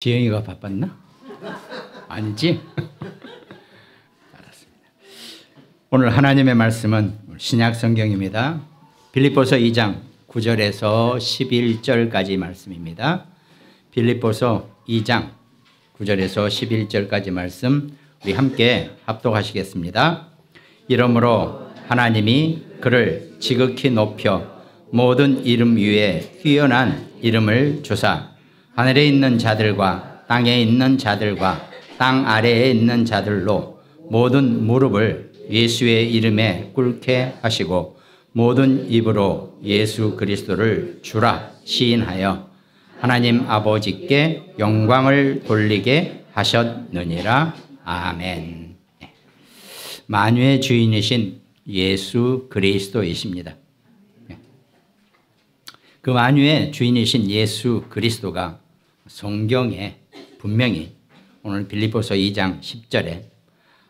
지영이가 바빴나? 아니지? 알았습니다. 오늘 하나님의 말씀은 신약 성경입니다. 빌립보서 2장 9절에서 11절까지 말씀입니다. 빌립보서 2장 9절에서 11절까지 말씀 우리 함께 합독하시겠습니다. 이러므로 하나님이 그를 지극히 높여 모든 이름 위에 뛰어난 이름을 주사 하늘에 있는 자들과 땅에 있는 자들과 땅 아래에 있는 자들로 모든 무릎을 예수의 이름에 꿇게 하시고 모든 입으로 예수 그리스도를 주라 시인하여 하나님 아버지께 영광을 돌리게 하셨느니라. 아멘. 만유의 주인이신 예수 그리스도이십니다. 그 만유의 주인이신 예수 그리스도가 성경에 분명히 오늘 빌립보서 2장 10절에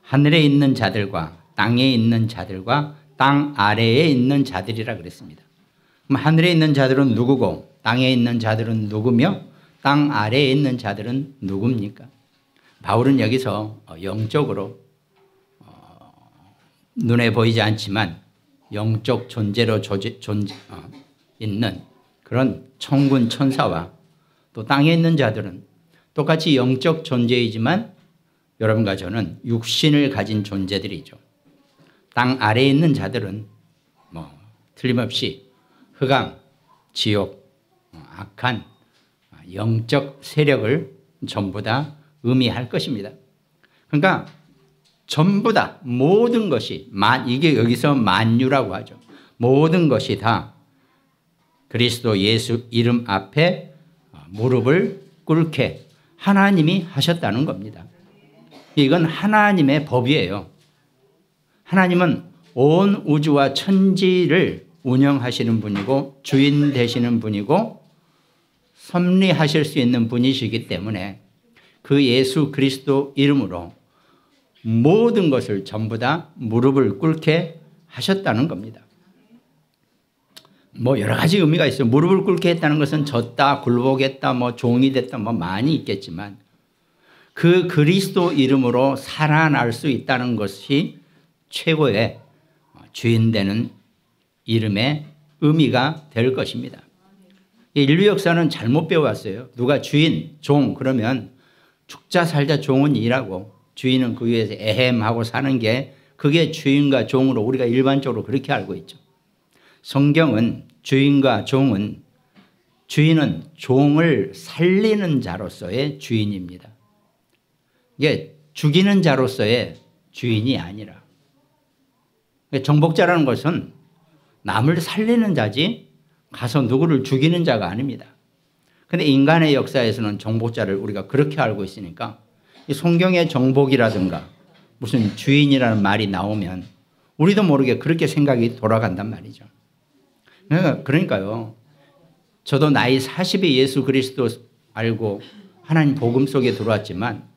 하늘에 있는 자들과 땅에 있는 자들과 땅 아래에 있는 자들이라 그랬습니다. 그럼 하늘에 있는 자들은 누구고 땅에 있는 자들은 누구며 땅 아래에 있는 자들은 누굽니까? 바울은 여기서 영적으로 눈에 보이지 않지만 영적 존재로 있는 그런 천군 천사와 또 땅에 있는 자들은 똑같이 영적 존재이지만 여러분과 저는 육신을 가진 존재들이죠. 땅 아래에 있는 자들은 틀림없이 흑암, 지옥, 악한 영적 세력을 전부 다 의미할 것입니다. 그러니까 전부 다 모든 것이 이게 여기서 만유라고 하죠. 모든 것이 다 그리스도 예수 이름 앞에 무릎을 꿇게 하나님이 하셨다는 겁니다. 이건 하나님의 법이에요. 하나님은 온 우주와 천지를 운영하시는 분이고 주인 되시는 분이고 섭리하실 수 있는 분이시기 때문에 그 예수 그리스도 이름으로 모든 것을 전부 다 무릎을 꿇게 하셨다는 겁니다. 여러 가지 의미가 있어요. 무릎을 꿇게 했다는 것은 졌다, 굴복했다, 종이 됐다, 많이 있겠지만 그 그리스도 이름으로 살아날 수 있다는 것이 최고의 주인 되는 이름의 의미가 될 것입니다. 인류 역사는 잘못 배워왔어요. 누가 주인, 종 그러면 죽자 살자 종은 일하고 주인은 그 위에서 에헴하고 사는 게 그게 주인과 종으로 우리가 일반적으로 그렇게 알고 있죠. 성경은 주인과 종은 주인은 종을 살리는 자로서의 주인입니다. 이게 죽이는 자로서의 주인이 아니라 정복자라는 것은 남을 살리는 자지 가서 누구를 죽이는 자가 아닙니다. 그런데 인간의 역사에서는 정복자를 우리가 그렇게 알고 있으니까 이 성경의 정복이라든가 무슨 주인이라는 말이 나오면 우리도 모르게 그렇게 생각이 돌아간단 말이죠. 그러니까요. 저도 나이 40에 예수 그리스도 알고 하나님 복음 속에 들어왔지만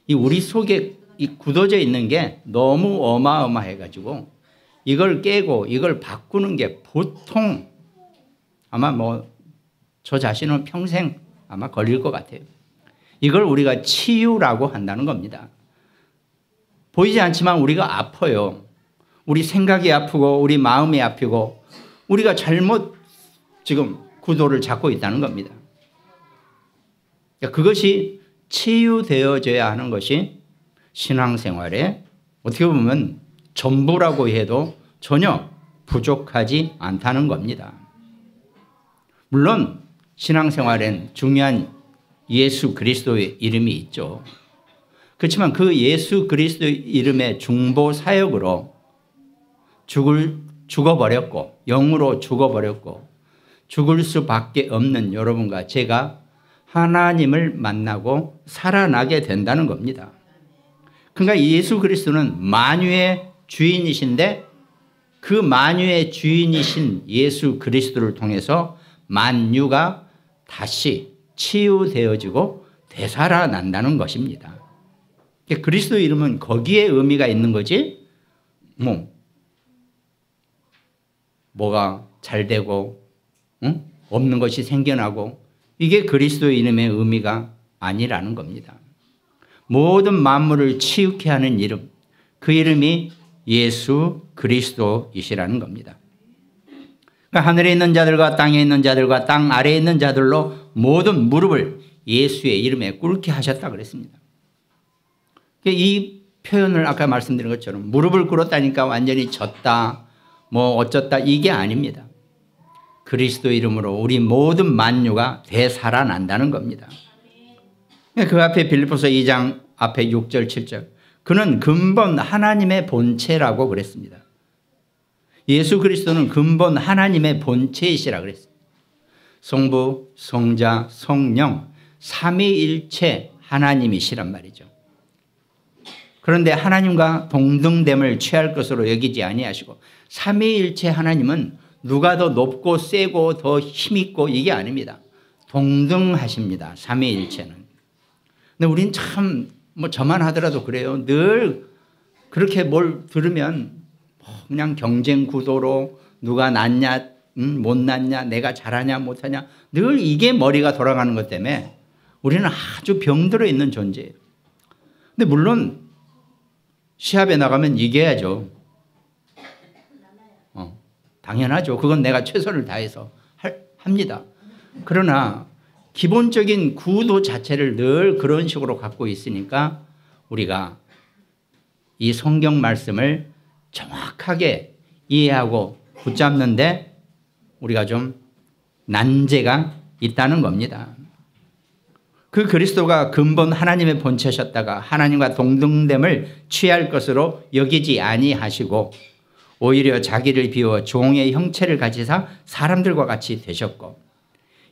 이 우리 속에 이 굳어져 있는 게 너무 어마어마해가지고 이걸 깨고 이걸 바꾸는 게 보통 아마 저 자신은 평생 아마 걸릴 것 같아요. 이걸 우리가 치유라고 한다는 겁니다. 보이지 않지만 우리가 아파요. 우리 생각이 아프고 우리 마음이 아프고 우리가 잘못 지금 구도를 잡고 있다는 겁니다. 그것이 치유되어져야 하는 것이 신앙생활에 어떻게 보면 전부라고 해도 전혀 부족하지 않다는 겁니다. 물론 신앙생활엔 중요한 예수 그리스도의 이름이 있죠. 그렇지만 그 예수 그리스도의 이름의 중보 사역으로 죽어버렸고 영으로 죽어버렸고 죽을 수밖에 없는 여러분과 제가 하나님을 만나고 살아나게 된다는 겁니다. 그러니까 예수 그리스도는 만유의 주인이신데 그 만유의 주인이신 예수 그리스도를 통해서 만유가 다시 치유되어지고 되살아난다는 것입니다. 그리스도 이름은 거기에 의미가 있는 거지 뭐가 잘 되고 없는 것이 생겨나고 이게 그리스도의 이름의 의미가 아니라는 겁니다. 모든 만물을 치유케 하는 이름, 그 이름이 예수 그리스도이시라는 겁니다. 그러니까 하늘에 있는 자들과 땅에 있는 자들과 땅 아래에 있는 자들로 모든 무릎을 예수의 이름에 꿇게 하셨다 그랬습니다. 이 표현을 아까 말씀드린 것처럼 무릎을 꿇었다니까 완전히 졌다, 뭐 어쩌다 이게 아닙니다. 그리스도 이름으로 우리 모든 만유가 되살아난다는 겁니다. 그 앞에 빌립보서 2장 앞에 6절 7절 그는 근본 하나님의 본체라고 그랬습니다. 예수 그리스도는 근본 하나님의 본체이시라 그랬어요. 성부, 성자, 성령 삼위일체 하나님이시란 말이죠. 그런데 하나님과 동등됨을 취할 것으로 여기지 아니하시고 삼위일체 하나님은 누가 더 높고 세고 더 힘있고 이게 아닙니다. 동등하십니다. 삼위일체는. 근데 우린 참 뭐 저만 하더라도 그래요. 늘 그렇게 뭘 들으면 그냥 경쟁 구도로 누가 낫냐 못 낫냐 내가 잘하냐 못하냐 늘 이게 머리가 돌아가는 것 때문에 우리는 아주 병들어 있는 존재예요. 근데 물론 시합에 나가면 이겨야죠. 당연하죠. 그건 내가 최선을 다해서 합니다. 그러나 기본적인 구도 자체를 늘 그런 식으로 갖고 있으니까 우리가 이 성경 말씀을 정확하게 이해하고 붙잡는데 우리가 좀 난제가 있다는 겁니다. 그 그리스도가 근본 하나님의 본체셨다가 하나님과 동등됨을 취할 것으로 여기지 아니하시고 오히려 자기를 비워 종의 형체를 가지사 사람들과 같이 되셨고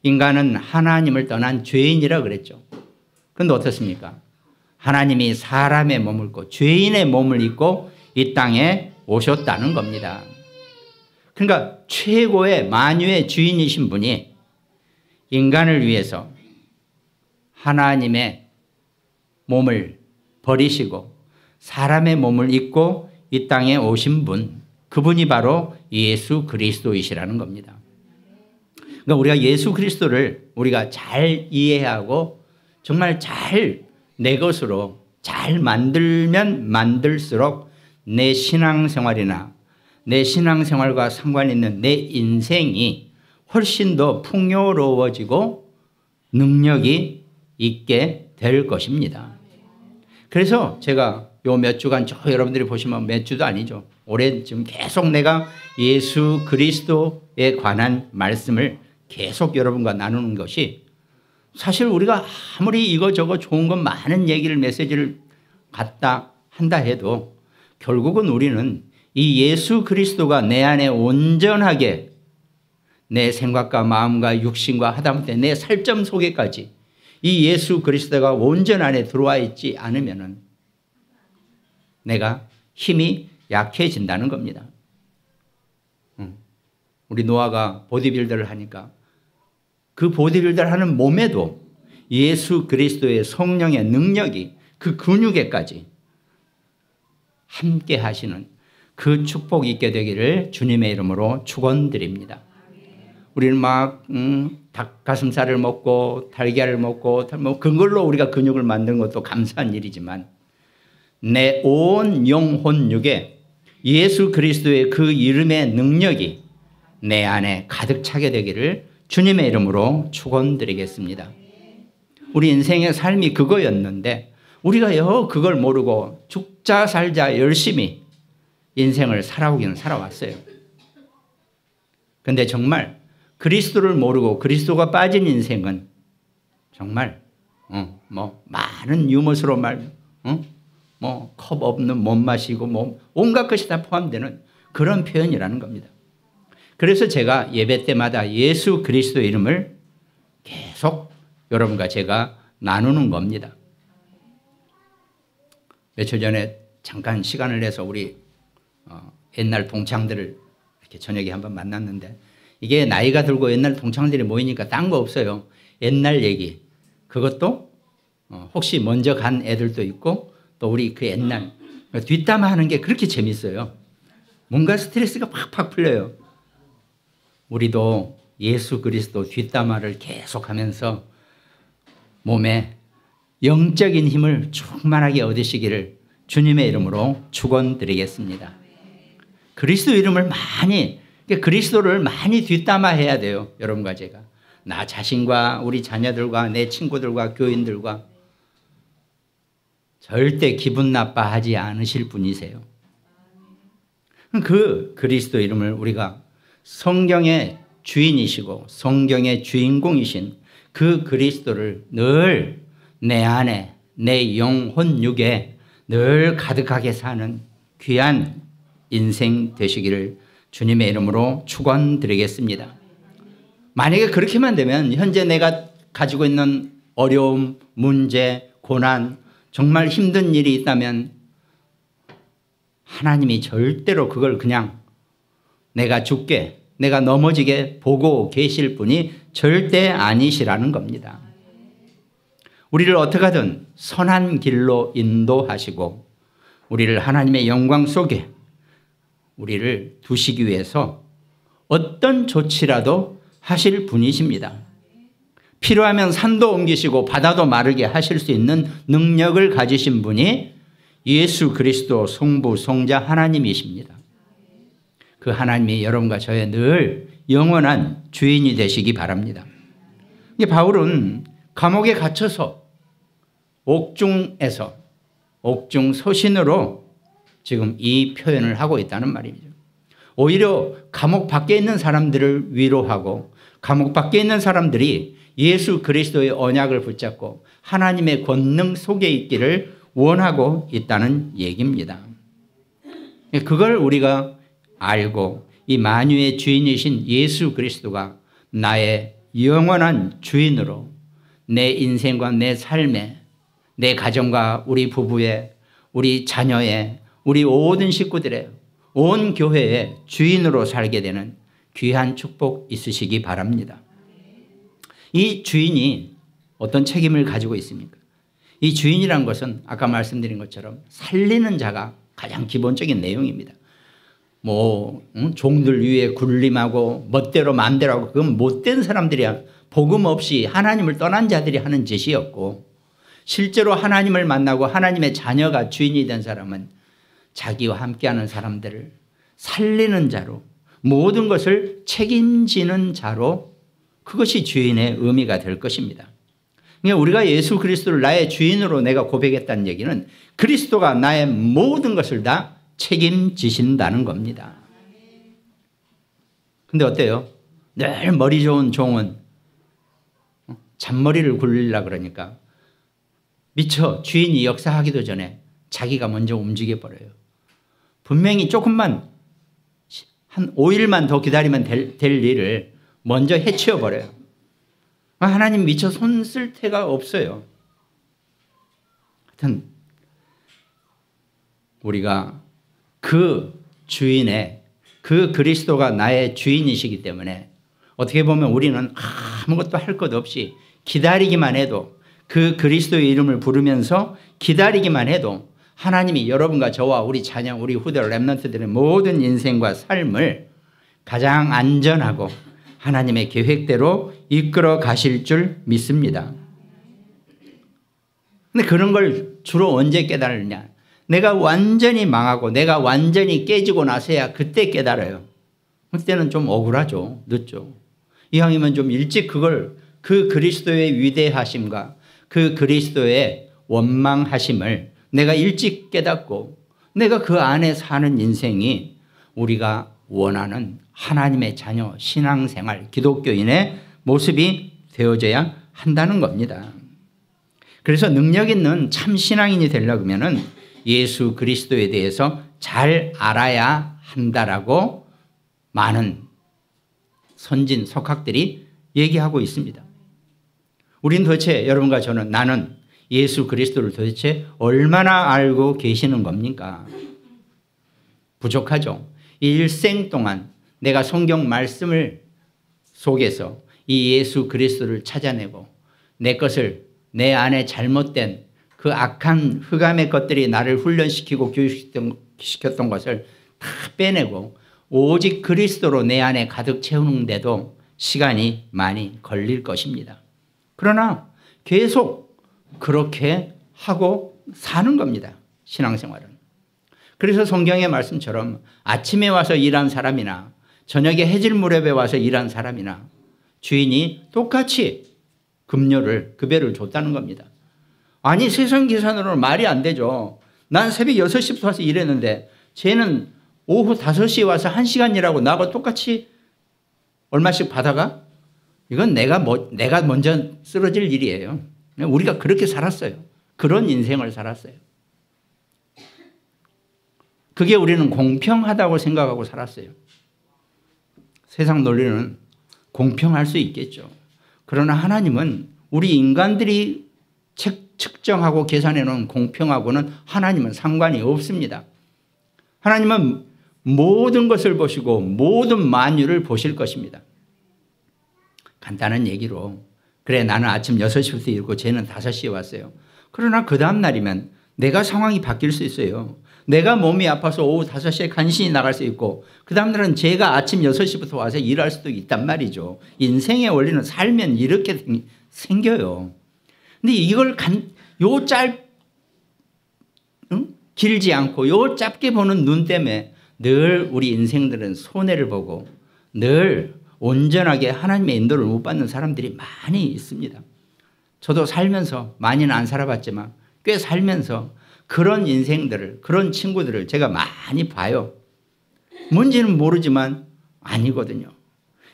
인간은 하나님을 떠난 죄인이라 그랬죠. 그런데 어떻습니까? 하나님이 사람의 몸을 입고 죄인의 몸을 입고 이 땅에 오셨다는 겁니다. 그러니까 최고의 만유의 주인이신 분이 인간을 위해서 하나님의 몸을 버리시고 사람의 몸을 입고 이 땅에 오신 분, 그분이 바로 예수 그리스도이시라는 겁니다. 그러니까 우리가 예수 그리스도를 우리가 잘 이해하고 정말 잘 내 것으로 잘 만들면 만들수록 내 신앙생활이나 내 신앙생활과 상관 있는 내 인생이 훨씬 더 풍요로워지고 능력이 있게 될 것입니다. 그래서 제가 요 몇 주간 여러분들이 보시면 몇 주도 아니죠. 올해 지금 계속 내가 예수 그리스도에 관한 말씀을 계속 여러분과 나누는 것이 사실 우리가 아무리 이거저거 좋은 것 많은 얘기를 메시지를 갖다 한다 해도 결국은 우리는 이 예수 그리스도가 내 안에 온전하게 내 생각과 마음과 육신과 하다못해 내 살점 속에까지 이 예수 그리스도가 온전 안에 들어와 있지 않으면 내가 힘이 약해진다는 겁니다. 우리 노아가 보디빌더를 하니까 그 보디빌더를 하는 몸에도 예수 그리스도의 성령의 능력이 그 근육에까지 함께 하시는 그 축복이 있게 되기를 주님의 이름으로 축원드립니다. 우리는 막 닭가슴살을 먹고 달걀을 먹고 뭐 그걸로 우리가 근육을 만드는 것도 감사한 일이지만 내 온 영혼 육에 예수 그리스도의 그 이름의 능력이 내 안에 가득 차게 되기를 주님의 이름으로 축원드리겠습니다. 우리 인생의 삶이 그거였는데 우리가 그걸 모르고 죽자 살자 열심히 인생을 살아오기는 살아왔어요. 그런데 정말 그리스도를 모르고 그리스도가 빠진 인생은 정말 뭐 많은 유머스러운 말, 뭐 컵 없는 못 마시고 뭐 온갖 것이 다 포함되는 그런 표현이라는 겁니다. 그래서 제가 예배 때마다 예수 그리스도 이름을 계속 여러분과 제가 나누는 겁니다. 며칠 전에 잠깐 시간을 내서 우리 옛날 동창들을 이렇게 저녁에 한번 만났는데 이게 나이가 들고 옛날 동창들이 모이니까 딴 거 없어요. 옛날 얘기. 그것도 혹시 먼저 간 애들도 있고 또 우리 그 옛날 뒷담화하는 게 그렇게 재밌어요. 뭔가 스트레스가 팍팍 풀려요. 우리도 예수 그리스도 뒷담화를 계속하면서 몸에 영적인 힘을 충만하게 얻으시기를 주님의 이름으로 축원드리겠습니다. 그리스도 이름을 많이, 그리스도를 많이 뒷담화해야 돼요. 여러분과 제가. 나 자신과 우리 자녀들과 내 친구들과 교인들과 절대 기분 나빠하지 않으실 분이세요. 그 그리스도 이름을 우리가 성경의 주인이시고 성경의 주인공이신 그 그리스도를 늘 내 안에, 내 영혼 육에 늘 가득하게 사는 귀한 인생 되시기를 주님의 이름으로 축원드리겠습니다. 만약에 그렇게만 되면 현재 내가 가지고 있는 어려움, 문제, 고난, 정말 힘든 일이 있다면 하나님이 절대로 그걸 그냥 내가 죽게, 내가 넘어지게 보고 계실 분이 절대 아니시라는 겁니다. 우리를 어떻게 하든 선한 길로 인도하시고 우리를 하나님의 영광 속에 우리를 두시기 위해서 어떤 조치라도 하실 분이십니다. 필요하면 산도 옮기시고 바다도 마르게 하실 수 있는 능력을 가지신 분이 예수 그리스도 성부 성자 하나님이십니다. 그 하나님이 여러분과 저의 늘 영원한 주인이 되시기 바랍니다. 바울은 감옥에 갇혀서 옥중에서 옥중 서신으로 지금 이 표현을 하고 있다는 말입니다. 오히려 감옥 밖에 있는 사람들을 위로하고 감옥 밖에 있는 사람들이 예수 그리스도의 언약을 붙잡고 하나님의 권능 속에 있기를 원하고 있다는 얘기입니다. 그걸 우리가 알고 이 만유의 주인이신 예수 그리스도가 나의 영원한 주인으로 내 인생과 내 삶에, 내 가정과 우리 부부의, 우리 자녀의, 우리 모든 식구들의, 온 교회의 주인으로 살게 되는 귀한 축복 있으시기 바랍니다. 이 주인이 어떤 책임을 가지고 있습니까? 이 주인이란 것은 아까 말씀드린 것처럼 살리는 자가 가장 기본적인 내용입니다. 종들 위에 군림하고 멋대로 마음대로 하고 그건 못된 사람들이야. 복음 없이 하나님을 떠난 자들이 하는 짓이었고 실제로 하나님을 만나고 하나님의 자녀가 주인이 된 사람은 자기와 함께하는 사람들을 살리는 자로 모든 것을 책임지는 자로 그것이 주인의 의미가 될 것입니다. 그러니까 우리가 예수 그리스도를 나의 주인으로 내가 고백했다는 얘기는 그리스도가 나의 모든 것을 다 책임지신다는 겁니다. 근데 어때요? 늘 머리 좋은 종은 잔머리를 굴리려고 그러니까 미처 주인이 역사하기도 전에 자기가 먼저 움직여버려요. 분명히 조금만 한 5일만 더 기다리면 될 일을 먼저 해치워버려요. 하나님 미처 손 쓸 데가 없어요. 하여튼 우리가 그 주인의 그 그리스도가 나의 주인이시기 때문에 어떻게 보면 우리는 아무것도 할 것 없이 기다리기만 해도 그 그리스도의 이름을 부르면서 기다리기만 해도 하나님이 여러분과 저와 우리 자녀, 우리 후대 렘넌트들의 모든 인생과 삶을 가장 안전하고 하나님의 계획대로 이끌어 가실 줄 믿습니다. 근데 그런 걸 주로 언제 깨달으냐? 내가 완전히 망하고 내가 완전히 깨지고 나서야 그때 깨달아요. 그때는 좀 억울하죠. 늦죠. 이왕이면 좀 일찍 그 그리스도의 위대하심과 그 그리스도의 원망하심을 내가 일찍 깨닫고 내가 그 안에 사는 인생이 우리가 원하는 하나님의 자녀, 신앙생활, 기독교인의 모습이 되어져야 한다는 겁니다. 그래서 능력 있는 참 신앙인이 되려고 하면 예수 그리스도에 대해서 잘 알아야 한다라고 많은 선진 석학들이 얘기하고 있습니다. 우린 도대체 여러분과 저는 나는 예수 그리스도를 도대체 얼마나 알고 계시는 겁니까? 부족하죠. 일생 동안 내가 성경 말씀을 속에서 이 예수 그리스도를 찾아내고 내 것을 내 안에 잘못된 그 악한 흑암의 것들이 나를 훈련시키고 교육시켰던 것을 다 빼내고 오직 그리스도로 내 안에 가득 채우는데도 시간이 많이 걸릴 것입니다. 그러나 계속 그렇게 하고 사는 겁니다. 신앙생활은. 그래서 성경의 말씀처럼 아침에 와서 일한 사람이나 저녁에 해질 무렵에 와서 일한 사람이나 주인이 똑같이 급여를 줬다는 겁니다. 아니 세상 계산으로는 말이 안 되죠. 난 새벽 6시부터 와서 일했는데 쟤는 오후 5시에 와서 1시간 일하고 나하고 똑같이 얼마씩 받아가? 이건 내가 먼저 쓰러질 일이에요. 우리가 그렇게 살았어요. 그런 인생을 살았어요. 그게 우리는 공평하다고 생각하고 살았어요. 세상 논리는 공평할 수 있겠죠. 그러나 하나님은 우리 인간들이 측정하고 계산해 놓은 공평하고는 하나님은 상관이 없습니다. 하나님은 모든 것을 보시고 모든 만유를 보실 것입니다. 간단한 얘기로 그래 나는 아침 6시부터 일고 쟤는 5시에 왔어요. 그러나 그 다음 날이면 내가 상황이 바뀔 수 있어요. 내가 몸이 아파서 오후 5시에 간신히 나갈 수 있고 그 다음 날은 제가 아침 6시부터 와서 일할 수도 있단 말이죠. 인생의 원리는 살면 이렇게 생겨요. 근데 이걸 길지 않고 요 짧게 보는 눈 때문에 늘 우리 인생들은 손해를 보고 늘 온전하게 하나님의 인도를 못 받는 사람들이 많이 있습니다. 저도 살면서 많이는 안 살아봤지만 꽤 살면서 그런 인생들을 그런 친구들을 제가 많이 봐요. 뭔지는 모르지만 아니거든요.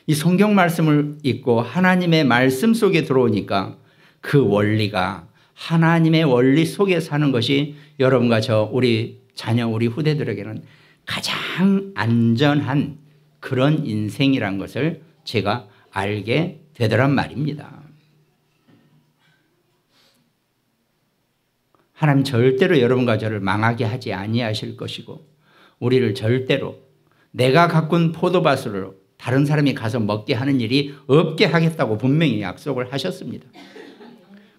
이 성경 말씀을 읽고 하나님의 말씀 속에 들어오니까 그 원리가 하나님의 원리 속에 사는 것이 여러분과 우리 자녀 우리 후대들에게는 가장 안전한 그런 인생이란 것을 제가 알게 되더란 말입니다. 하나님 절대로 여러분과 저를 망하게 하지 아니하실 것이고 우리를 절대로 내가 가꾼 포도밭으로 다른 사람이 가서 먹게 하는 일이 없게 하겠다고 분명히 약속을 하셨습니다.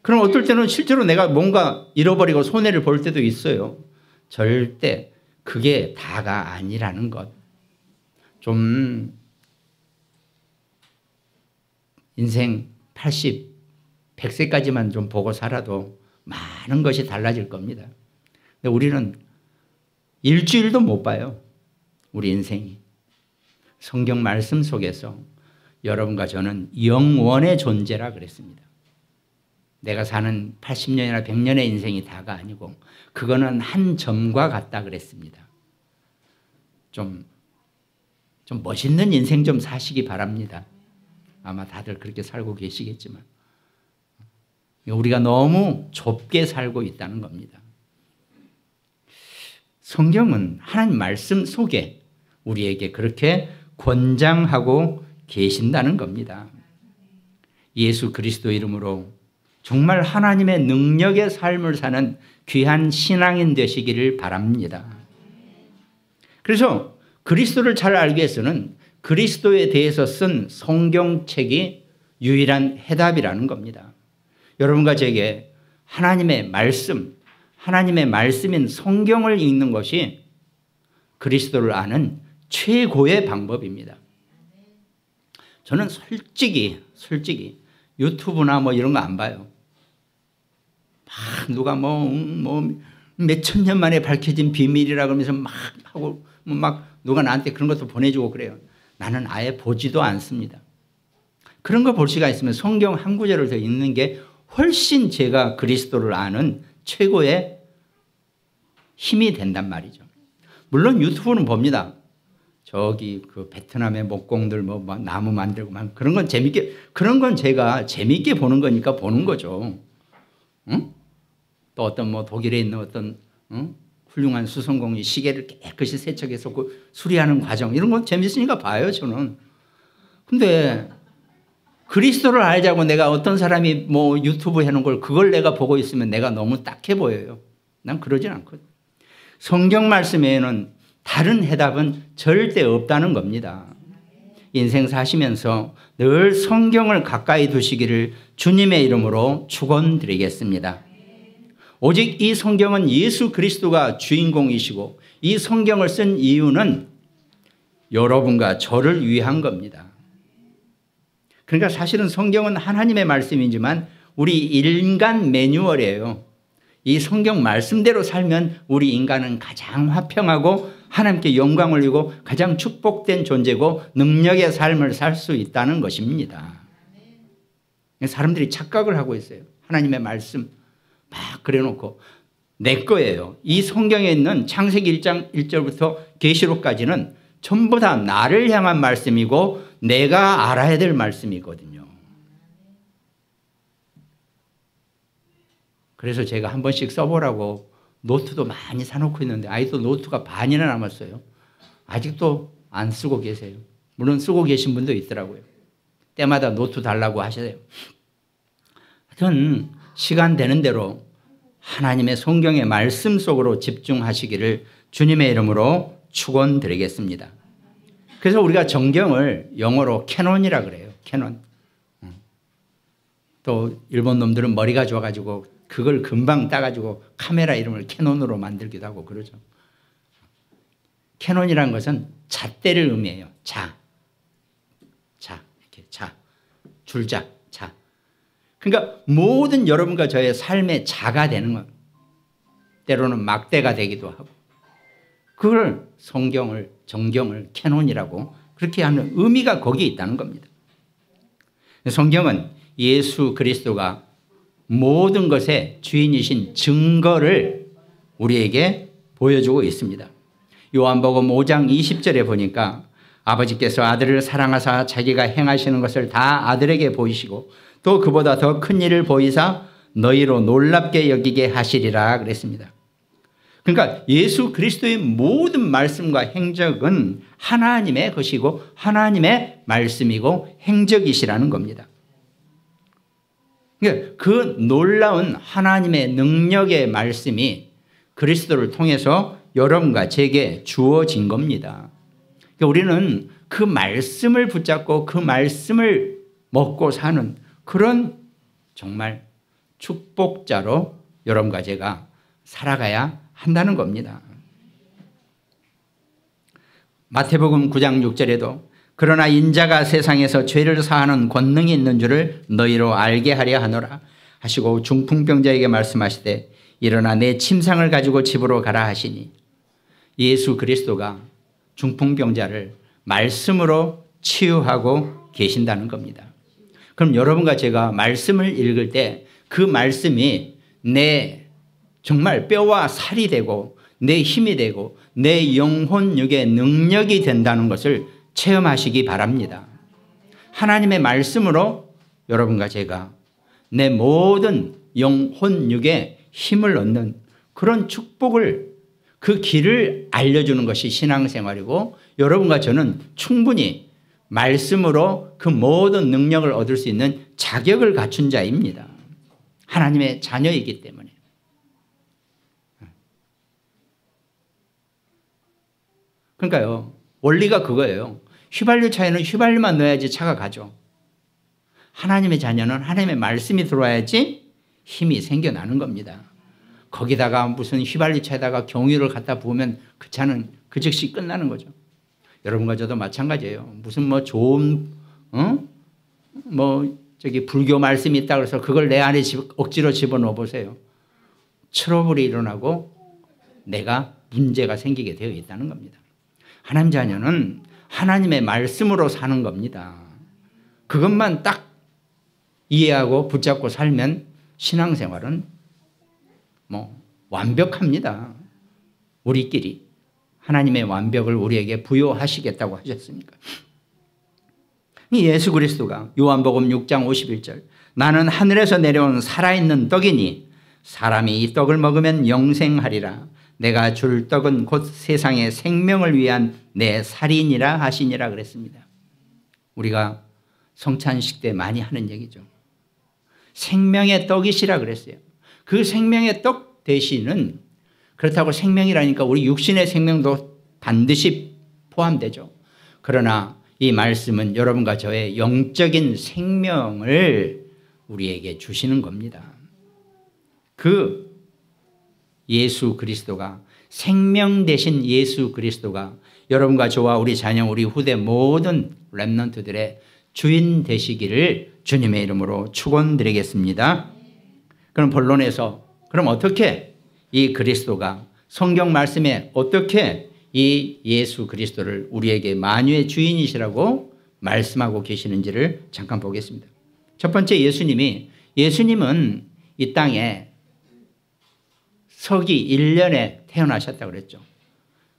그럼 어떨 때는 실제로 내가 뭔가 잃어버리고 손해를 볼 때도 있어요. 절대 그게 다가 아니라는 것. 좀 인생 80, 100세까지만 좀 보고 살아도 많은 것이 달라질 겁니다. 근데 우리는 일주일도 못 봐요. 우리 인생이. 성경 말씀 속에서 여러분과 저는 영원의 존재라 그랬습니다. 내가 사는 80년이나 100년의 인생이 다가 아니고 그거는 한 점과 같다 그랬습니다. 좀 멋있는 인생 좀 사시기 바랍니다. 아마 다들 그렇게 살고 계시겠지만 우리가 너무 좁게 살고 있다는 겁니다. 성경은 하나님 말씀 속에 우리에게 그렇게 권장하고 계신다는 겁니다. 예수 그리스도 이름으로 정말 하나님의 능력의 삶을 사는 귀한 신앙인 되시기를 바랍니다. 그래서 그리스도를 잘 알기 위해서는 그리스도에 대해서 쓴 성경책이 유일한 해답이라는 겁니다. 여러분과 제게 하나님의 말씀인 성경을 읽는 것이 그리스도를 아는 최고의 방법입니다. 저는 솔직히 유튜브나 이런 거 안 봐요. 막 누가 몇천 년 만에 밝혀진 비밀이라 그러면서 막 하고 막 누가 나한테 그런 것도 보내주고 그래요. 나는 아예 보지도 않습니다. 그런 거 볼 시간 있으면 성경 한 구절을 더 읽는 게 훨씬 제가 그리스도를 아는 최고의 힘이 된단 말이죠. 물론 유튜브는 봅니다. 저기 그 베트남의 목공들 나무 만들고 그런 건 제가 재밌게 보는 거니까 보는 거죠. 응? 또 어떤 독일에 있는 어떤 훌륭한 수성공이 시계를 깨끗이 세척해서 그 수리하는 과정 이런 건 재밌으니까 봐요 저는. 근데 그리스도를 알자고 내가 어떤 사람이 유튜브 해놓은 걸 그걸 내가 보고 있으면 내가 너무 딱해 보여요. 난 그러진 않거든. 성경 말씀에는 다른 해답은 절대 없다는 겁니다. 인생 사시면서 늘 성경을 가까이 두시기를 주님의 이름으로 축원드리겠습니다. 오직 이 성경은 예수 그리스도가 주인공이시고 이 성경을 쓴 이유는 여러분과 저를 위한 겁니다. 그러니까 사실은 성경은 하나님의 말씀이지만 우리 인간 매뉴얼이에요. 이 성경 말씀대로 살면 우리 인간은 가장 화평하고 하나님께 영광 올리고 가장 축복된 존재고 능력의 삶을 살 수 있다는 것입니다. 사람들이 착각을 하고 있어요. 하나님의 말씀 막 그려놓고 내 거예요. 이 성경에 있는 창세기 1장 1절부터 계시록까지는 전부 다 나를 향한 말씀이고 내가 알아야 될 말씀이거든요. 그래서 제가 한 번씩 써보라고 노트도 많이 사놓고 있는데 아직도 노트가 반이나 남았어요. 아직도 안 쓰고 계세요. 물론 쓰고 계신 분도 있더라고요. 때마다 노트 달라고 하셔요. 하여튼 시간 되는 대로 하나님의 성경의 말씀 속으로 집중하시기를 주님의 이름으로 축원드리겠습니다. 그래서 우리가 정경을 영어로 캐논이라 그래요. 캐논. 또 일본 놈들은 머리가 좋아가지고 그걸 금방 따가지고 카메라 이름을 캐논으로 만들기도 하고 그러죠. 캐논이라는 것은 잣대를 의미해요. 자, 이렇게 자, 줄자, 자. 그러니까 모든 여러분과 저의 삶의 자가 되는 것. 때로는 막대가 되기도 하고. 그걸 성경을, 정경을 캐논이라고 그렇게 하는 의미가 거기에 있다는 겁니다. 성경은 예수 그리스도가 모든 것의 주인이신 증거를 우리에게 보여주고 있습니다. 요한복음 5장 20절에 보니까 아버지께서 아들을 사랑하사 자기가 행하시는 것을 다 아들에게 보이시고 또 그보다 더 큰 일을 보이사 너희로 놀랍게 여기게 하시리라 그랬습니다. 그러니까 예수 그리스도의 모든 말씀과 행적은 하나님의 것이고 하나님의 말씀이고 행적이시라는 겁니다. 그 놀라운 하나님의 능력의 말씀이 그리스도를 통해서 여러분과 제게 주어진 겁니다. 그러니까 우리는 그 말씀을 붙잡고 그 말씀을 먹고 사는 그런 정말 축복자로 여러분과 제가 살아가야 한다는 겁니다. 마태복음 9장 6절에도 그러나 인자가 세상에서 죄를 사하는 권능이 있는 줄을 너희로 알게 하려 하노라 하시고 중풍병자에게 말씀하시되 일어나 내 침상을 가지고 집으로 가라 하시니 예수 그리스도가 중풍병자를 말씀으로 치유하고 계신다는 겁니다. 그럼 여러분과 제가 말씀을 읽을 때 그 말씀이 내 정말 뼈와 살이 되고 내 힘이 되고 내 영혼육의 능력이 된다는 것을 체험하시기 바랍니다. 하나님의 말씀으로 여러분과 제가 내 모든 영혼육에 힘을 얻는 그런 축복을 그 길을 알려주는 것이 신앙생활이고 여러분과 저는 충분히 말씀으로 그 모든 능력을 얻을 수 있는 자격을 갖춘 자입니다. 하나님의 자녀이기 때문에. 그러니까요. 원리가 그거예요. 휘발유 차에는 휘발유만 넣어야지 차가 가죠. 하나님의 자녀는 하나님의 말씀이 들어와야지 힘이 생겨나는 겁니다. 거기다가 무슨 휘발유 차에다가 경유를 갖다 부으면 그 차는 그 즉시 끝나는 거죠. 여러분과 저도 마찬가지예요. 무슨 뭐 좋은 저기 불교 말씀이 있다 그래서 그걸 내 안에 억지로 집어넣어 보세요. 트러블이 일어나고 내가 문제가 생기게 되어 있다는 겁니다. 하나님 자녀는 하나님의 말씀으로 사는 겁니다. 그것만 딱 이해하고 붙잡고 살면 신앙생활은 완벽합니다. 우리끼리 하나님의 완벽을 우리에게 부여하시겠다고 하셨으니까. 예수 그리스도가 요한복음 6장 51절 나는 하늘에서 내려온 살아있는 떡이니 사람이 이 떡을 먹으면 영생하리라. 내가 줄 떡은 곧 세상의 생명을 위한 내 살이니라 하시니라 그랬습니다. 우리가 성찬식 때 많이 하는 얘기죠. 생명의 떡이시라 그랬어요. 그 생명의 떡 대신은 그렇다고 생명이라니까 우리 육신의 생명도 반드시 포함되죠. 그러나 이 말씀은 여러분과 저의 영적인 생명을 우리에게 주시는 겁니다. 그 예수 그리스도가 생명 되신 예수 그리스도가 여러분과 저와 우리 자녀 우리 후대 모든 렘넌트들의 주인 되시기를 주님의 이름으로 축원드리겠습니다. 그럼 본론에서 그럼 어떻게 이 그리스도가 성경 말씀에 어떻게 이 예수 그리스도를 우리에게 만유의 주인이시라고 말씀하고 계시는지를 잠깐 보겠습니다. 첫 번째, 예수님은 이 땅에 서기 1년에 태어나셨다고 그랬죠.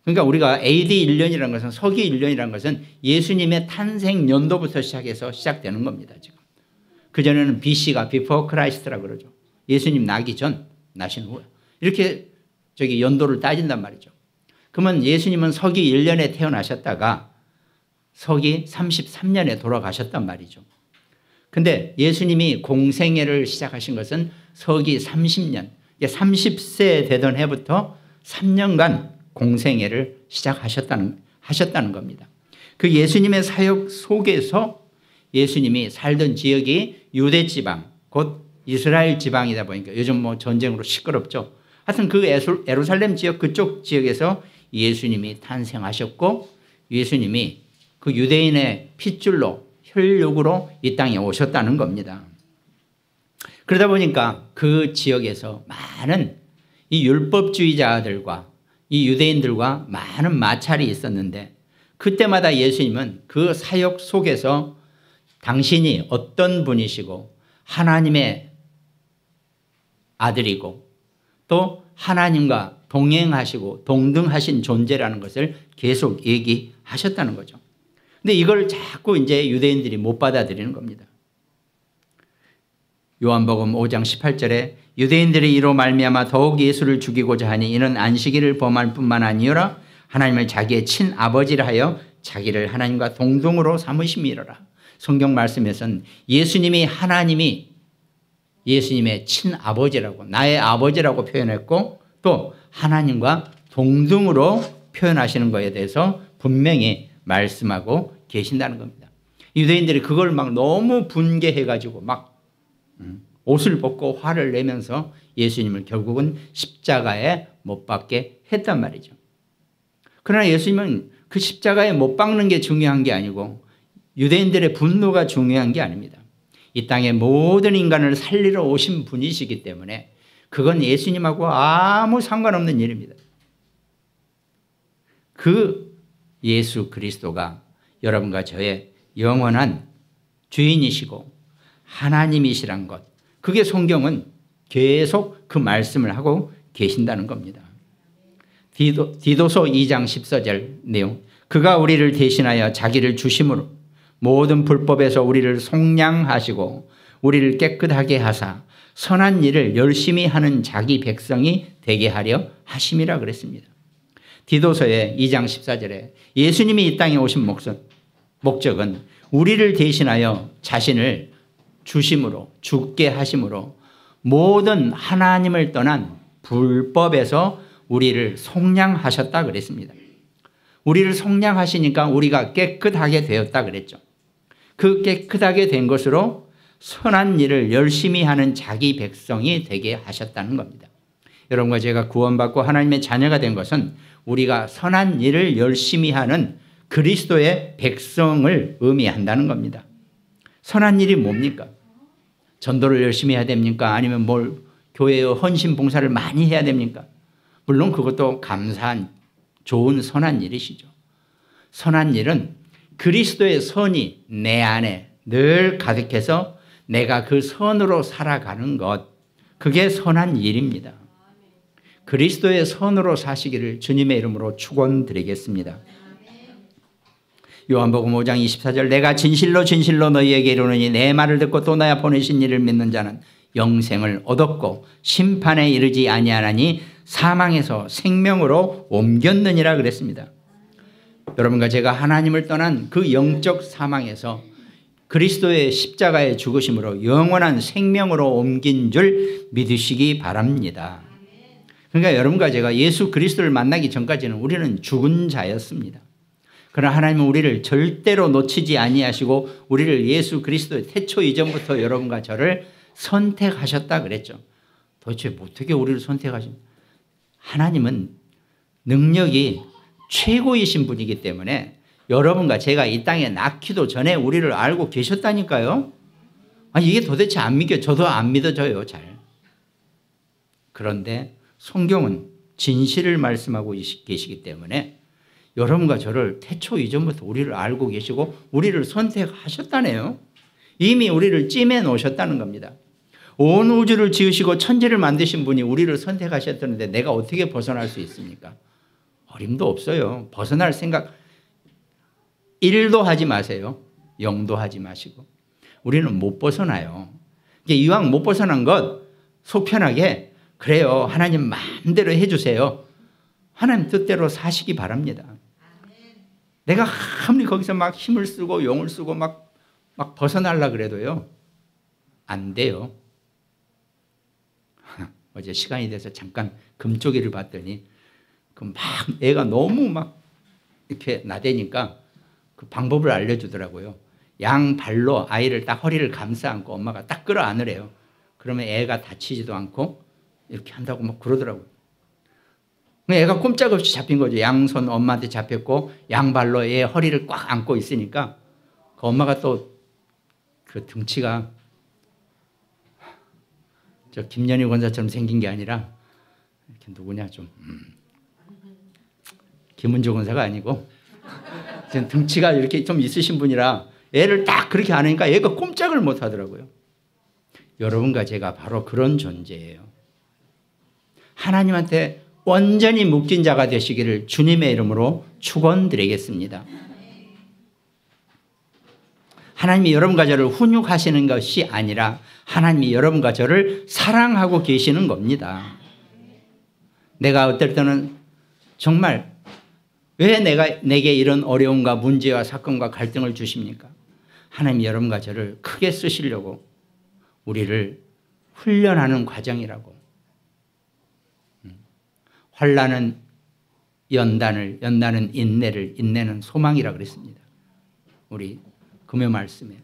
그러니까 우리가 AD 1년이라는 것은, 서기 1년이라는 것은 예수님의 탄생 연도부터 시작해서 시작되는 겁니다. 지금 그전에는 BC가 Before Christ라고 그러죠. 예수님 나기 전, 나신 후에 이렇게 연도를 따진단 말이죠. 그러면 예수님은 서기 1년에 태어나셨다가 서기 33년에 돌아가셨단 말이죠. 근데 예수님이 공생애를 시작하신 것은 서기 30년, 30세 되던 해부터 3년간 공생애를 하셨다는 겁니다. 그 예수님의 사역 속에서 예수님이 살던 지역이 유대 지방, 곧 이스라엘 지방이다 보니까 요즘 뭐 전쟁으로 시끄럽죠. 하여튼 그 예루살렘 지역, 그쪽 지역에서 예수님이 탄생하셨고, 예수님이 그 유대인의 핏줄로, 혈육으로 이 땅에 오셨다는 겁니다. 그러다 보니까 그 지역에서 많은 이 율법주의자들과 이 유대인들과 많은 마찰이 있었는데, 그때마다 예수님은 그 사역 속에서 당신이 어떤 분이시고 하나님의 아들이고 또 하나님과 동행하시고 동등하신 존재라는 것을 계속 얘기하셨다는 거죠. 근데 이걸 자꾸 이제 유대인들이 못 받아들이는 겁니다. 요한복음 5장 18절에 유대인들이 이로 말미암아 더욱 예수를 죽이고자 하니 이는 안식일을 범할 뿐만 아니라 하나님을 자기의 친아버지라 하여 자기를 하나님과 동등으로 삼으심이로라. 성경 말씀에서는 예수님이 하나님이 예수님의 친아버지라고, 나의 아버지라고 표현했고 또 하나님과 동등으로 표현하시는 것에 대해서 분명히 말씀하고 계신다는 겁니다. 유대인들이 그걸 막 너무 분개해가지고 막 옷을 벗고 화를 내면서 예수님을 결국은 십자가에 못 박게 했단 말이죠. 그러나 예수님은 그 십자가에 못 박는 게 중요한 게 아니고 유대인들의 분노가 중요한 게 아닙니다. 이 땅의 모든 인간을 살리러 오신 분이시기 때문에 그건 예수님하고 아무 상관없는 일입니다. 그 예수 그리스도가 여러분과 저의 영원한 주인이시고 하나님이시란 것, 그게 성경은 계속 그 말씀을 하고 계신다는 겁니다. 디도서 2장 14절 내용, 그가 우리를 대신하여 자기를 주심으로 모든 불법에서 우리를 속량하시고 우리를 깨끗하게 하사 선한 일을 열심히 하는 자기 백성이 되게 하려 하심이라 그랬습니다. 디도서의 2장 14절에 예수님이 이 땅에 오신 목적은 우리를 대신하여 자신을 주심으로, 죽게 하심으로 모든 하나님을 떠난 불법에서 우리를 속량하셨다 그랬습니다. 우리를 속량하시니까 우리가 깨끗하게 되었다 그랬죠. 그 깨끗하게 된 것으로 선한 일을 열심히 하는 자기 백성이 되게 하셨다는 겁니다. 여러분과 제가 구원받고 하나님의 자녀가 된 것은 우리가 선한 일을 열심히 하는 그리스도의 백성을 의미한다는 겁니다. 선한 일이 뭡니까? 전도를 열심히 해야 됩니까? 아니면 뭘 교회의 헌신 봉사를 많이 해야 됩니까? 물론 그것도 감사한 좋은 선한 일이시죠. 선한 일은 그리스도의 선이 내 안에 늘 가득해서 내가 그 선으로 살아가는 것, 그게 선한 일입니다. 그리스도의 선으로 사시기를 주님의 이름으로 축원드리겠습니다. 요한복음 5장 24절, 내가 진실로 진실로 너희에게 이르노니 내 말을 듣고 또 나야 보내신 이를 믿는 자는 영생을 얻었고 심판에 이르지 아니하나니 사망에서 생명으로 옮겼느니라 그랬습니다. 여러분과 제가 하나님을 떠난 그 영적 사망에서 그리스도의 십자가의 죽으심으로 영원한 생명으로 옮긴 줄 믿으시기 바랍니다. 그러니까 여러분과 제가 예수 그리스도를 만나기 전까지는 우리는 죽은 자였습니다. 그러나 하나님은 우리를 절대로 놓치지 아니하시고 우리를 예수 그리스도의 태초 이전부터 여러분과 저를 선택하셨다 그랬죠. 도대체 어떻게 우리를 선택하십니까? 하나님은 능력이 최고이신 분이기 때문에 여러분과 제가 이 땅에 낳기도 전에 우리를 알고 계셨다니까요. 이게 도대체 안 믿겨. 저도 안 믿어져요, 잘. 그런데 성경은 진실을 말씀하고 계시기 때문에 여러분과 저를 태초 이전부터 우리를 알고 계시고 우리를 선택하셨다네요. 이미 우리를 찜해 놓으셨다는 겁니다. 온 우주를 지으시고 천지를 만드신 분이 우리를 선택하셨다는데 내가 어떻게 벗어날 수 있습니까? 어림도 없어요. 벗어날 생각 1도 하지 마세요. 0도 하지 마시고. 우리는 못 벗어나요. 이왕 못 벗어난 것 속 편하게 그래요. 하나님 마음대로 해주세요. 하나님 뜻대로 사시기 바랍니다. 내가 아무리 거기서 막 힘을 쓰고 용을 쓰고 막 벗어나려고 그래도요. 안 돼요. 어제 시간이 돼서 잠깐 금쪽이를 봤더니 막 애가 너무 막 이렇게 나대니까 그 방법을 알려주더라고요. 양발로 아이를 딱 허리를 감싸 안고 엄마가 딱 끌어안으래요. 그러면 애가 다치지도 않고 이렇게 한다고 막 그러더라고요. 애가 꼼짝없이 잡힌 거죠. 양손 엄마한테 잡혔고 양발로 애 허리를 꽉 안고 있으니까 그 엄마가 또 그 등치가 저 김연희 권사처럼 생긴 게 아니라 이렇게 누구냐 좀 김은조 권사가 아니고 등치가 이렇게 좀 있으신 분이라 애를 딱 그렇게 안으니까 애가 꼼짝을 못 하더라고요. 여러분과 제가 바로 그런 존재예요. 하나님한테 온전히 묶인 자가 되시기를 주님의 이름으로 축원드리겠습니다. 하나님이 여러분과 저를 훈육하시는 것이 아니라 하나님이 여러분과 저를 사랑하고 계시는 겁니다. 내가 어떨 때는 정말 왜 내게 이런 어려움과 문제와 사건과 갈등을 주십니까? 하나님이 여러분과 저를 크게 쓰시려고 우리를 훈련하는 과정이라고. 환난은 연단을, 연단은 인내를, 인내는 소망이라 그랬습니다. 우리 금요 말씀에.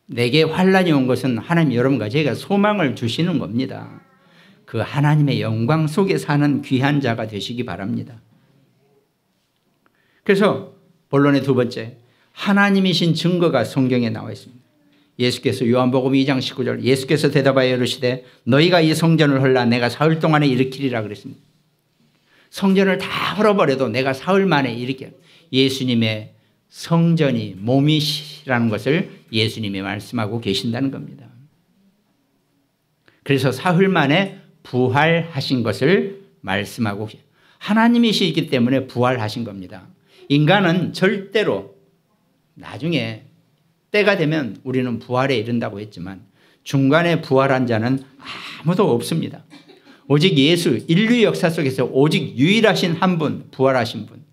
내게 환난이 온 것은 하나님 여러분과 제가 소망을 주시는 겁니다. 그 하나님의 영광 속에 사는 귀한 자가 되시기 바랍니다. 그래서 본론의 두 번째, 하나님이신 증거가 성경에 나와 있습니다. 예수께서 요한복음 2장 19절 예수께서 대답하여 이르시되 너희가 이 성전을 헐라 내가 사흘 동안에 일으키리라 그랬습니다. 성전을 다 헐어버려도 내가 사흘 만에 일으켜. 예수님의 성전이 몸이시라는 것을 예수님이 말씀하고 계신다는 겁니다. 그래서 사흘 만에 부활하신 것을 말씀하고 하나님이시기 때문에 부활하신 겁니다. 인간은 절대로 나중에 때가 되면 우리는 부활에 이른다고 했지만 중간에 부활한 자는 아무도 없습니다. 오직 예수, 인류 역사 속에서 오직 유일하신 한 분, 부활하신 분,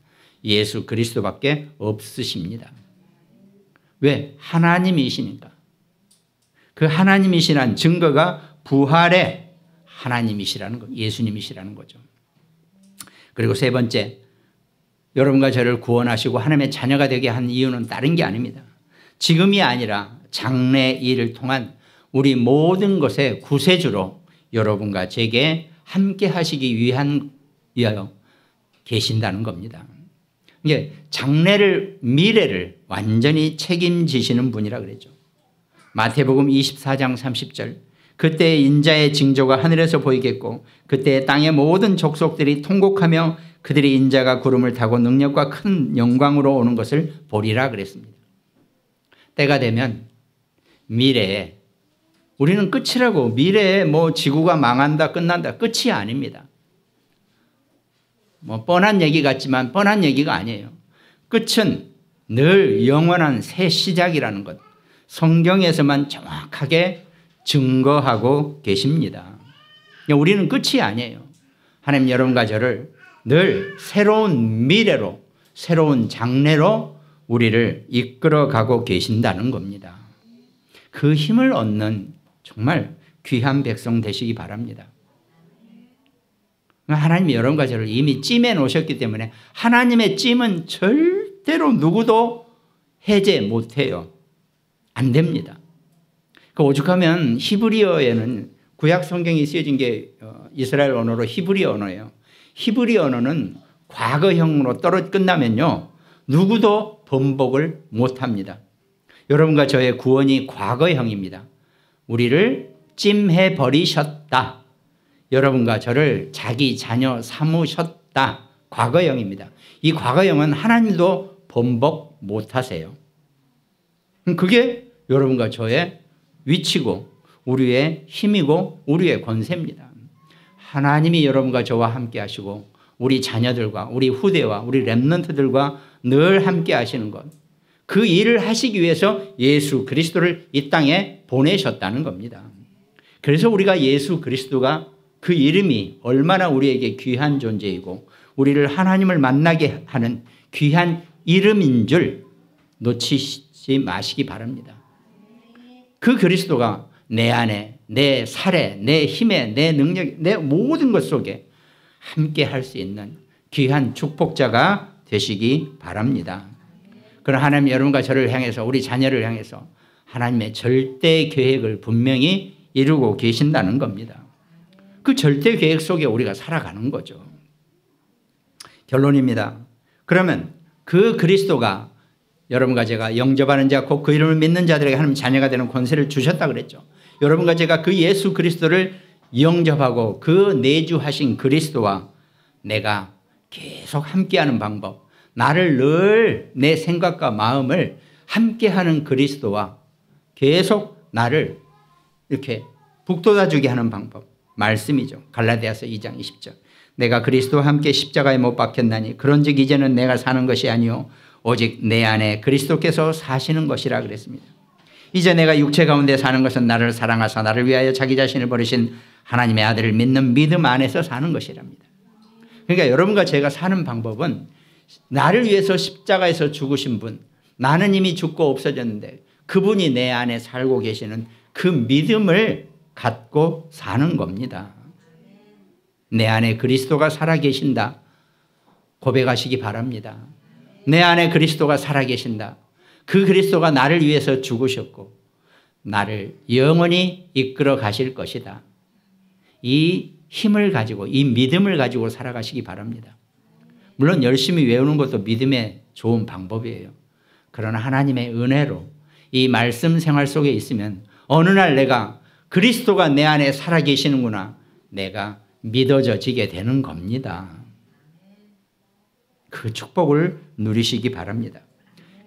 예수 그리스도밖에 없으십니다. 왜? 하나님이시니까. 그 하나님이시란 증거가 부활의 하나님이시라는 거, 예수님이시라는 거죠. 그리고 세 번째, 여러분과 저를 구원하시고 하나님의 자녀가 되게 한 이유는 다른 게 아닙니다. 지금이 아니라 장래 일을 통한 우리 모든 것의 구세주로 여러분과 제게 함께 하시기 위하여 계신다는 겁니다. 이게 장래를, 미래를 완전히 책임지시는 분이라 그랬죠. 마태복음 24장 30절 그때 인자의 징조가 하늘에서 보이겠고 그때 땅의 모든 족속들이 통곡하며 그들이 인자가 구름을 타고 능력과 큰 영광으로 오는 것을 보리라 그랬습니다. 때가 되면 미래에 우리는 끝이라고, 미래에 뭐 지구가 망한다 끝난다 끝이 아닙니다. 뭐 뻔한 얘기 같지만 뻔한 얘기가 아니에요. 끝은 늘 영원한 새 시작이라는 것, 성경에서만 정확하게 증거하고 계십니다. 우리는 끝이 아니에요. 하나님 여러분과 저를 늘 새로운 미래로, 새로운 장래로 우리를 이끌어가고 계신다는 겁니다. 그 힘을 얻는 정말 귀한 백성 되시기 바랍니다. 하나님이 여러분과 저를 이미 찜해 놓으셨기 때문에 하나님의 찜은 절대로 누구도 해제 못해요. 안 됩니다. 오죽하면 히브리어에는 구약 성경이 쓰여진 게 이스라엘 언어로 히브리어 언어예요. 히브리어 언어는 과거형으로 끝나면요 누구도 번복을 못합니다. 여러분과 저의 구원이 과거형입니다. 우리를 찜해 버리셨다. 여러분과 저를 자기 자녀 삼으셨다. 과거형입니다. 이 과거형은 하나님도 번복 못하세요. 그게 여러분과 저의 위치고 우리의 힘이고 우리의 권세입니다. 하나님이 여러분과 저와 함께 하시고 우리 자녀들과 우리 후대와 우리 렘넌트들과 늘 함께 하시는 것. 그 일을 하시기 위해서 예수 그리스도를 이 땅에 보내셨다는 겁니다. 그래서 우리가 예수 그리스도가 그 이름이 얼마나 우리에게 귀한 존재이고 우리를 하나님을 만나게 하는 귀한 이름인 줄 놓치지 마시기 바랍니다. 그 그리스도가 내 안에, 내 살에, 내 힘에, 내 능력에, 내 모든 것 속에 함께 할 수 있는 귀한 축복자가 되시기 바랍니다. 그럼 하나님 여러분과 저를 향해서 우리 자녀를 향해서 하나님의 절대 계획을 분명히 이루고 계신다는 겁니다. 그 절대 계획 속에 우리가 살아가는 거죠. 결론입니다. 그러면 그 그리스도가 여러분과 제가 영접하는 자 곧 그 이름을 믿는 자들에게 하나님 자녀가 되는 권세를 주셨다 그랬죠. 여러분과 제가 그 예수 그리스도를 영접하고 그 내주하신 그리스도와 내가 계속 함께하는 방법, 나를 늘 내 생각과 마음을 함께하는 그리스도와 계속 나를 이렇게 북돋아주게 하는 방법, 말씀이죠. 갈라디아서 2장 20절. 내가 그리스도와 함께 십자가에 못 박혔나니 그런즉 이제는 내가 사는 것이 아니요 오직 내 안에 그리스도께서 사시는 것이라 그랬습니다. 이제 내가 육체 가운데 사는 것은 나를 사랑하사 나를 위하여 자기 자신을 버리신 하나님의 아들을 믿는 믿음 안에서 사는 것이랍니다. 그러니까 여러분과 제가 사는 방법은 나를 위해서 십자가에서 죽으신 분, 나는 이미 죽고 없어졌는데 그분이 내 안에 살고 계시는 그 믿음을 갖고 사는 겁니다. 내 안에 그리스도가 살아계신다 고백하시기 바랍니다. 내 안에 그리스도가 살아계신다. 그 그리스도가 나를 위해서 죽으셨고 나를 영원히 이끌어 가실 것이다. 이 힘을 가지고 이 믿음을 가지고 살아가시기 바랍니다. 물론 열심히 외우는 것도 믿음의 좋은 방법이에요. 그러나 하나님의 은혜로 이 말씀 생활 속에 있으면 어느 날 내가 그리스도가 내 안에 살아계시는구나 내가 믿어지게 되는 겁니다. 그 축복을 누리시기 바랍니다.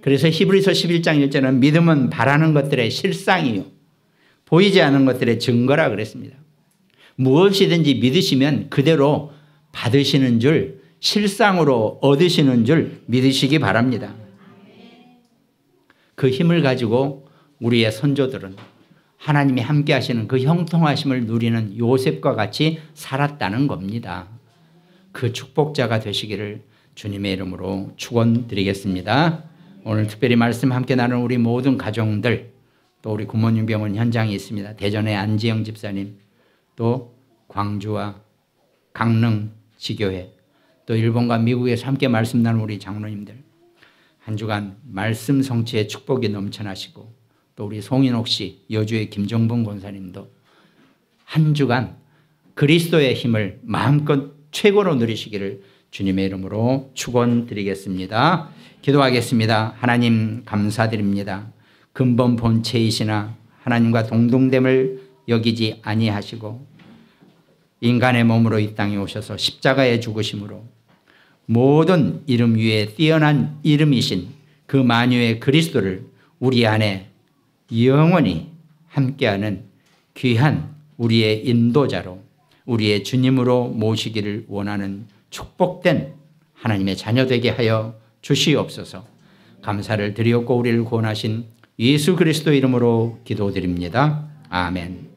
그래서 히브리서 11장 1절은 믿음은 바라는 것들의 실상이요 보이지 않는 것들의 증거라 그랬습니다. 무엇이든지 믿으시면 그대로 받으시는 줄 실상으로 얻으시는 줄 믿으시기 바랍니다. 그 힘을 가지고 우리의 선조들은 하나님이 함께 하시는 그 형통하심을 누리는 요셉과 같이 살았다는 겁니다. 그 축복자가 되시기를 주님의 이름으로 축원드리겠습니다. 오늘 특별히 말씀 함께 나누는 우리 모든 가정들 또 우리 굿모닝 병원 현장에 있습니다. 대전의 안지영 집사님 또 광주와 강릉 지교회 또 일본과 미국에서 함께 말씀 나누는 우리 장로님들 한 주간 말씀 성취의 축복이 넘쳐나시고 또 우리 송인옥 씨 여주의 김정봉 권사님도 한 주간 그리스도의 힘을 마음껏 최고로 누리시기를 주님의 이름으로 축원드리겠습니다. 기도하겠습니다. 하나님 감사드립니다. 근본 본체이시나 하나님과 동등됨을 여기지 아니하시고 인간의 몸으로 이 땅에 오셔서 십자가에 죽으심으로 모든 이름 위에 뛰어난 이름이신 그 만유의 그리스도를 우리 안에 영원히 함께하는 귀한 우리의 인도자로 우리의 주님으로 모시기를 원하는 축복된 하나님의 자녀 되게 하여 주시옵소서. 감사를 드리옵고 우리를 구원하신 예수 그리스도 이름으로 기도드립니다. 아멘.